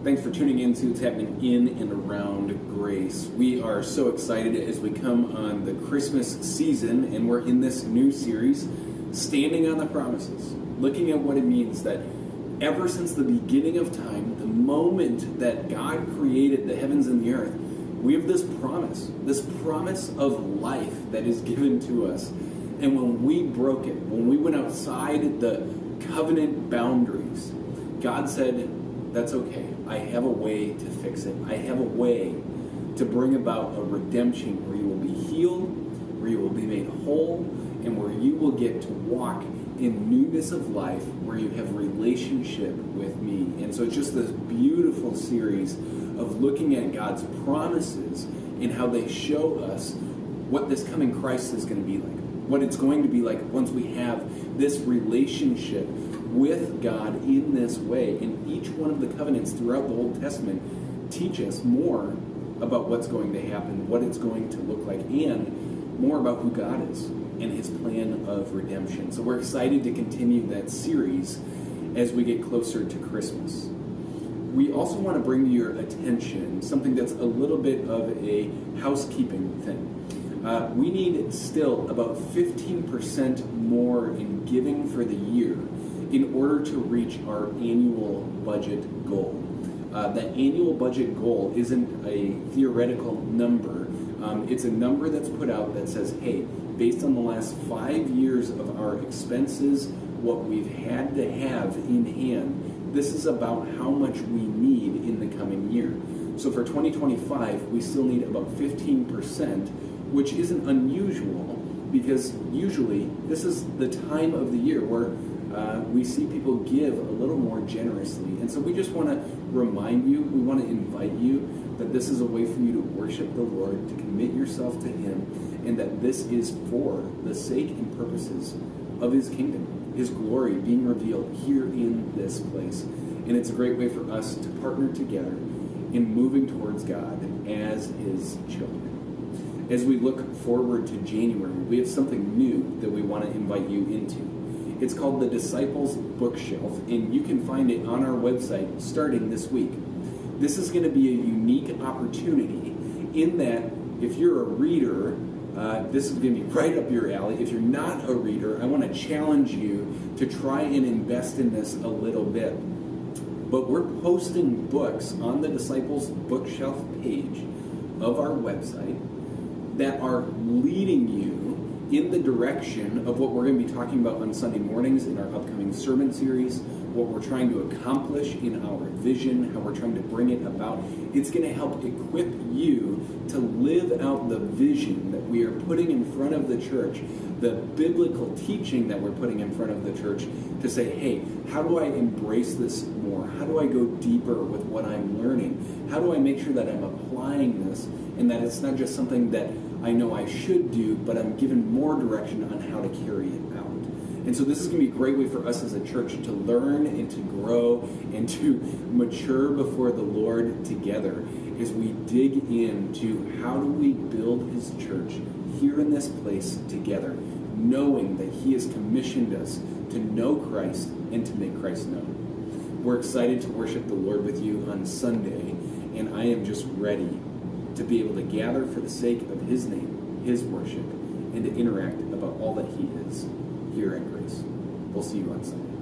Thanks for tuning in to what's happening in and around Grace. We are so excited as we come on the Christmas season, and we're in this new series, Standing on the Promises, looking at what it means that ever since the beginning of time, the moment that God created the heavens and the earth, we have this promise of life that is given to us. And when we broke it, when we went outside the covenant boundaries, God said, that's okay. I have a way to fix it. I have a way to bring about a redemption where you will be healed, where you will be made whole, and where you will get to walk in newness of life, where you have relationship with me. And so it's just this beautiful series of looking at God's promises and how they show us what this coming Christ is going to be like, what it's going to be like once we have this relationship with God in this way. And each one of the covenants throughout the Old Testament teach us more about what's going to happen, what it's going to look like, and more about who God is and his plan of redemption. So we're excited to continue that series as we get closer to Christmas. We also want to bring to your attention something that's a little bit of a housekeeping thing. We need still about 15% more in giving for the year in order to reach our annual budget goal. That annual budget goal isn't a theoretical number. It's a number that's put out that says, hey, based on the last 5 years of our expenses, what we've had to have in hand, this is about how much we need in the coming year. So for 2025, we still need about 15%, which isn't unusual because usually this is the time of the year where we see people give a little more generously. And so we just want to remind you, we want to invite you that this is a way for you to worship the Lord, to commit yourself to him, and that this is for the sake and purposes of his kingdom, his glory being revealed here in this place. And it's a great way for us to partner together in moving towards God as his children. As we look forward to January, we have something new that we want to invite you into. It's called the Disciples Bookshelf, and you can find it on our website starting this week. This is going to be a unique opportunity in that if you're a reader, this is going to be right up your alley. If you're not a reader, I want to challenge you to try and invest in this a little bit. But we're posting books on the Disciples Bookshelf page of our website that are leading you in the direction of what we're going to be talking about on Sunday mornings in our upcoming sermon series, what we're trying to accomplish in our vision, how we're trying to bring it about. It's going to help equip you to live out the vision that we are putting in front of the church, the biblical teaching that we're putting in front of the church, to say, hey, how do I embrace this more? How do I go deeper with what I'm learning? How do I make sure that I'm applying this and that it's not just something that I know I should do, but I'm given more direction on how to carry it out. And so this is going to be a great way for us as a church to learn and to grow and to mature before the Lord together as we dig into how do we build his church here in this place together, knowing that he has commissioned us to know Christ and to make Christ known. We're excited to worship the Lord with you on Sunday, and I am just ready to be able to gather for the sake of his name, his worship, and to interact about all that he is here at Grace. We'll see you on Sunday.